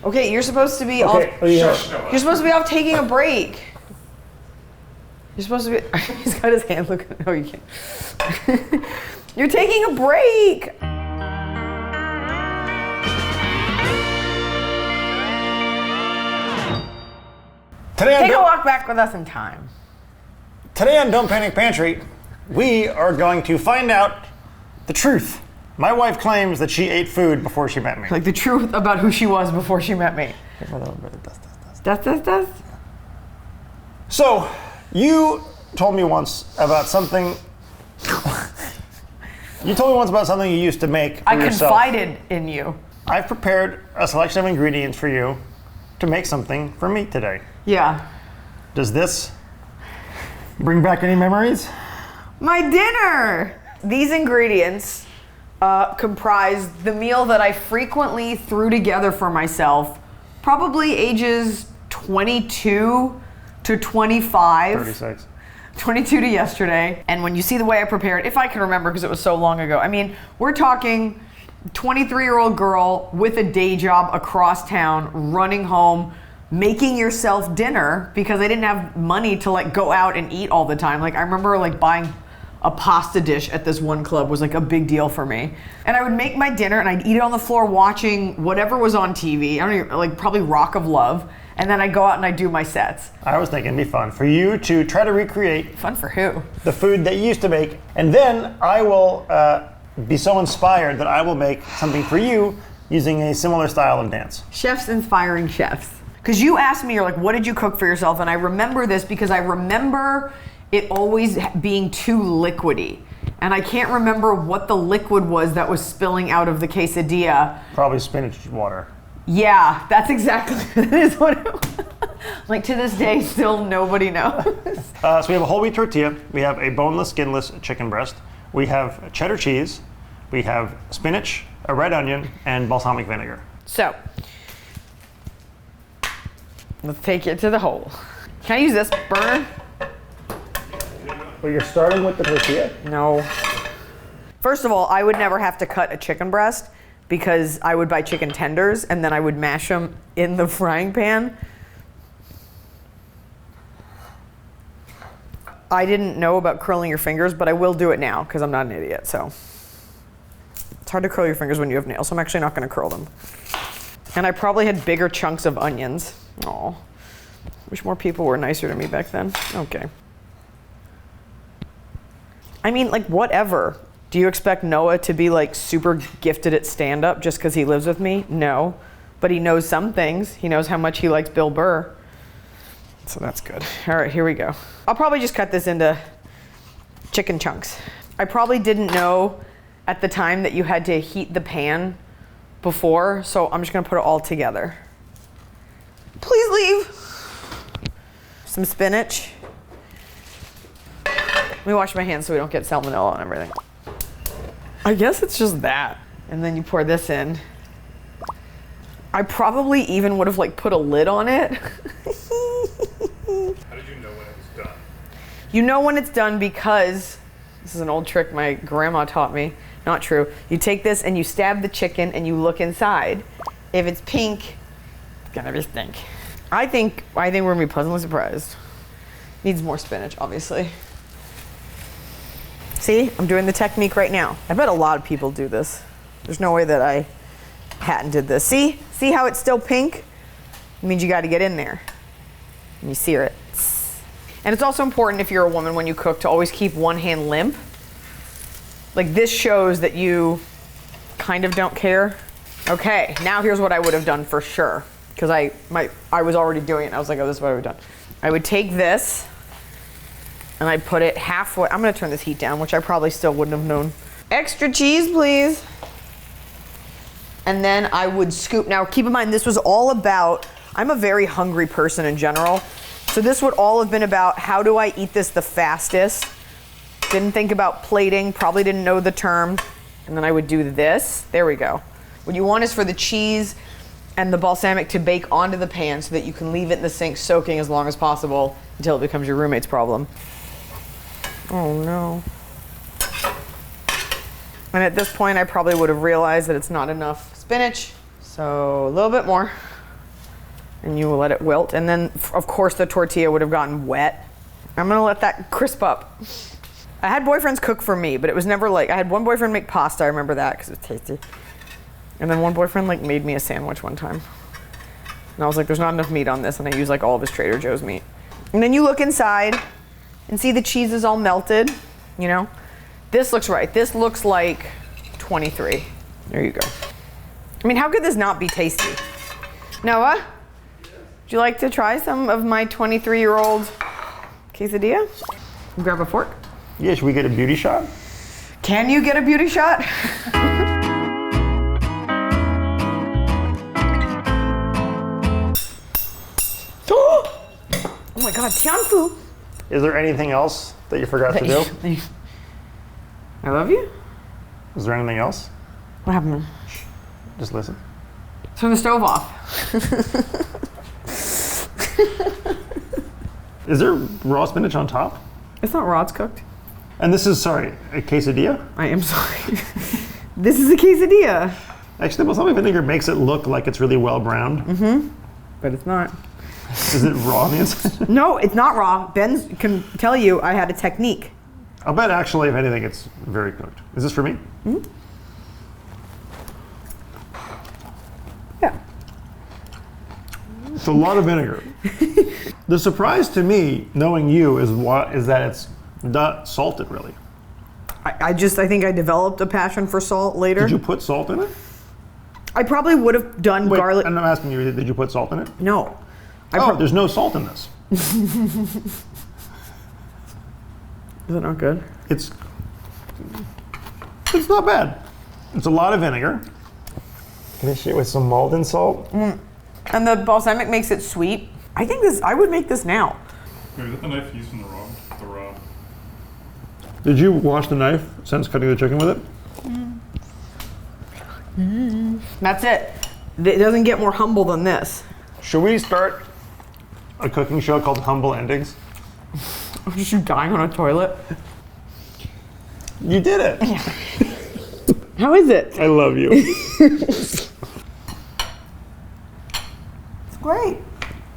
Okay, you're supposed to be you're supposed to be off taking a break. You're supposed to be. He's got his hand looking. No, you can't. You're taking a break. Take a walk back with us in time. Today on Don't Panic Pantry, we are going to find out the truth. My wife claims that she ate food before she met me. Like the truth about who she was before she met me. Does. So, you told me once about something. You told me once about something you used to make for yourself. I confided in you. I've prepared a selection of ingredients for you to make something for me today. Yeah. Does this bring back any memories? My dinner! These ingredients comprise the meal that I frequently threw together for myself, probably ages 22 to 25. 36. 22 to yesterday. And when you see the way I prepared, if I can remember because it was so long ago, I mean, we're talking 23-year-old girl with a day job across town, running home, making yourself dinner because I didn't have money to like go out and eat all the time. Like I remember like buying a pasta dish at this one club was like a big deal for me. And I would make my dinner and I'd eat it on the floor watching whatever was on TV. I don't even, like probably Rock of Love. And then I go out and I do my sets. I was thinking it'd be fun for you to try to recreate. Fun for who? The food that you used to make. And then I will be so inspired that I will make something for you using a similar style of dance. Chefs inspiring chefs. Because you asked me, you're like, what did you cook for yourself? And I remember this because I remember it always being too liquidy. And I can't remember what the liquid was that was spilling out of the quesadilla. Probably spinach water. Yeah, that's exactly that is what it was. Like to this day, still nobody knows. So we have a whole wheat tortilla. We have a boneless, skinless chicken breast. We have cheddar cheese. We have spinach, a red onion, and balsamic vinegar. So, let's take it to the hole. Can I use this burner? Well, you're starting with the tortilla? No. First of all, I would never have to cut a chicken breast because I would buy chicken tenders and then I would mash them in the frying pan. I didn't know about curling your fingers, but I will do it now because I'm not an idiot, so. It's hard to curl your fingers when you have nails, so I'm actually not gonna curl them. And I probably had bigger chunks of onions. Aw, wish more people were nicer to me back then. Okay. I mean, like, whatever. Do you expect Noah to be like super gifted at stand-up just because he lives with me? No, but he knows some things. He knows how much he likes Bill Burr. So that's good. All right, here we go. I'll probably just cut this into chicken chunks. I probably didn't know at the time that you had to heat the pan before, so I'm just gonna put it all together. Please leave. Some spinach. Let me wash my hands so we don't get salmonella and everything. I guess it's just that. And then you pour this in. I probably even would have like put a lid on it. How did you know when it was done? You know when it's done because, this is an old trick my grandma taught me. Not true. You take this and you stab the chicken and you look inside. If it's pink, it's gonna be stink. I think we're gonna be pleasantly surprised. Needs more spinach, obviously. See, I'm doing the technique right now. I bet a lot of people do this. There's no way that I hadn't did this. See how it's still pink? It means you gotta get in there. And you sear it. And it's also important if you're a woman when you cook to always keep one hand limp. Like this shows that you kind of don't care. Okay, now here's what I would have done for sure. Because I was already doing it and I was like, oh, this is what I would have done. I would take this and I'd put it halfway. I'm gonna turn this heat down, which I probably still wouldn't have known. Extra cheese, please. And then I would scoop. Now keep in mind, this was all about, I'm a very hungry person in general. So this would all have been about how do I eat this the fastest? Didn't think about plating, probably didn't know the term. And then I would do this, there we go. What you want is for the cheese and the balsamic to bake onto the pan so that you can leave it in the sink soaking as long as possible until it becomes your roommate's problem. Oh no. And at this point I probably would have realized that it's not enough spinach, so a little bit more. and you let it wilt. And then, of course, the tortilla would have gotten wet. I'm gonna let that crisp up. I had boyfriends cook for me, but it was never like, I had one boyfriend make pasta, I remember that, because it's tasty. And then one boyfriend like made me a sandwich one time. And I was like, there's not enough meat on this, and I used like all of his Trader Joe's meat. And then you look inside and see the cheese is all melted, you know? This looks right. This looks like 23. There you go. I mean, how could this not be tasty? Noah, would you like to try some of my 23-year-old quesadilla? Grab a fork. Yeah, should we get a beauty shot? Can you get a beauty shot? Oh my God, Tianfu. Is there anything else that you forgot to do? I love you. Is there anything else? What happened? Just listen. Turn the stove off. Is there raw spinach on top? It's not raw, it's cooked. And this is, sorry, a quesadilla? I am sorry. This is a quesadilla. Actually, the balsamic vinegar makes it look like it's really well browned. Mm-hmm. But it's not. Is it raw on the inside? No, it's not raw. Ben can tell you I had a technique. I'll bet actually, if anything, it's very cooked. Is this for me? Mm-hmm. Yeah. It's a lot of vinegar. The surprise to me, knowing you, is that it's not salted really. I think I developed a passion for salt later. Did you put salt in it? I probably would have done garlic. I'm not asking you, did you put salt in it? No. There's no salt in this. Is it not good? It's not bad. It's a lot of vinegar. Finish it with some Malden salt. Mm. And the balsamic makes it sweet. I would make this now. Wait, is that the knife used in the raw? Did you wash the knife since cutting the chicken with it? That's it. It doesn't get more humble than this. Should we start a cooking show called Humble Endings? Just you dying on a toilet. You did it. How is it? I love you. It's great.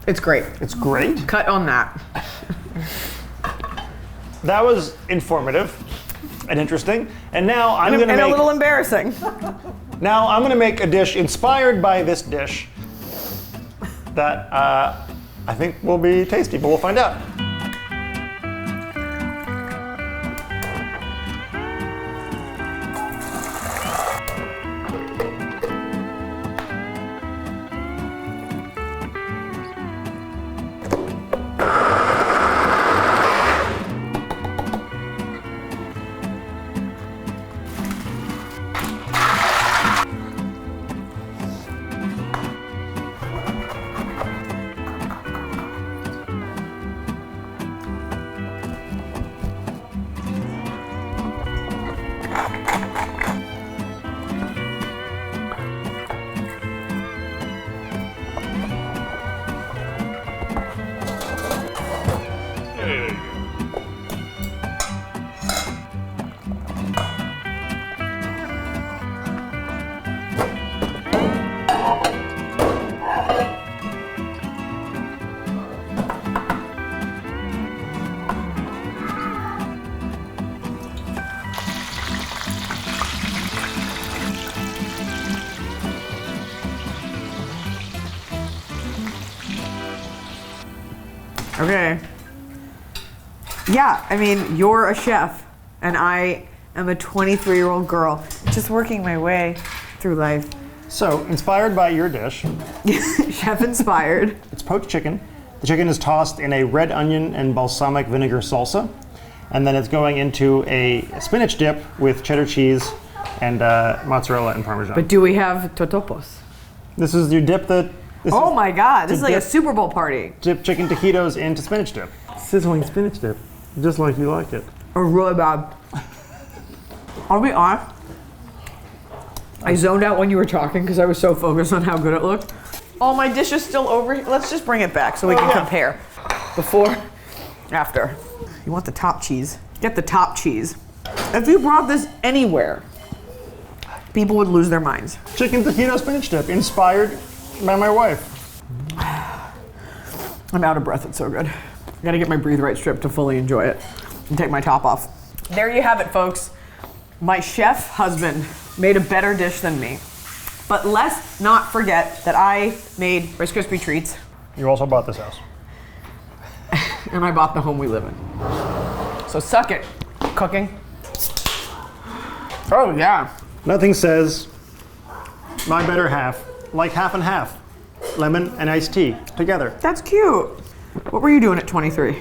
It's great. It's great. Cut on that. That was informative and interesting. And now I'm going to make a little embarrassing. Now I'm going to make a dish inspired by this dish that I think will be tasty, but we'll find out. Okay. Yeah, I mean, you're a chef, and I am a 23-year-old girl, just working my way through life. So, inspired by your dish. Chef inspired. It's poached chicken. The chicken is tossed in a red onion and balsamic vinegar salsa, and then it's going into a spinach dip with cheddar cheese and mozzarella and Parmesan. But do we have totopos? This is your dip that... Oh my God, this is like a Super Bowl party. Dip chicken taquitos into spinach dip. Sizzling spinach dip, just like you like it. Oh, really bad. I'll be honest. I zoned out when you were talking because I was so focused on how good it looked. Oh, my dish is still over here. Let's just bring it back so we can compare. Before, after. You want the top cheese? Get the top cheese. If you brought this anywhere, people would lose their minds. Chicken taquito spinach dip, inspired by my wife. I'm out of breath, it's so good. I gotta get my Breathe Right strip to fully enjoy it and take my top off. There you have it, folks. My chef husband made a better dish than me. But let's not forget that I made Rice Krispie treats. You also bought this house. And I bought the home we live in. So suck it, cooking. Oh yeah. Nothing says my better half like half and half. Lemon and iced tea together. That's cute. What were you doing at 23?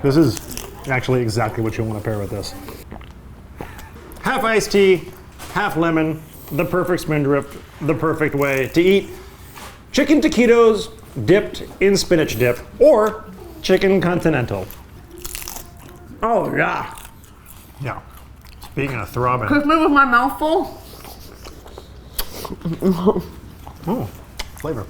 This is actually exactly what you want to pair with this. Half iced tea, half lemon, the perfect spindrift, the perfect way to eat chicken taquitos dipped in spinach dip or chicken continental. Oh yeah. Yeah. Speaking of throbbing. Kiss me with my mouth full. Oh, flavor.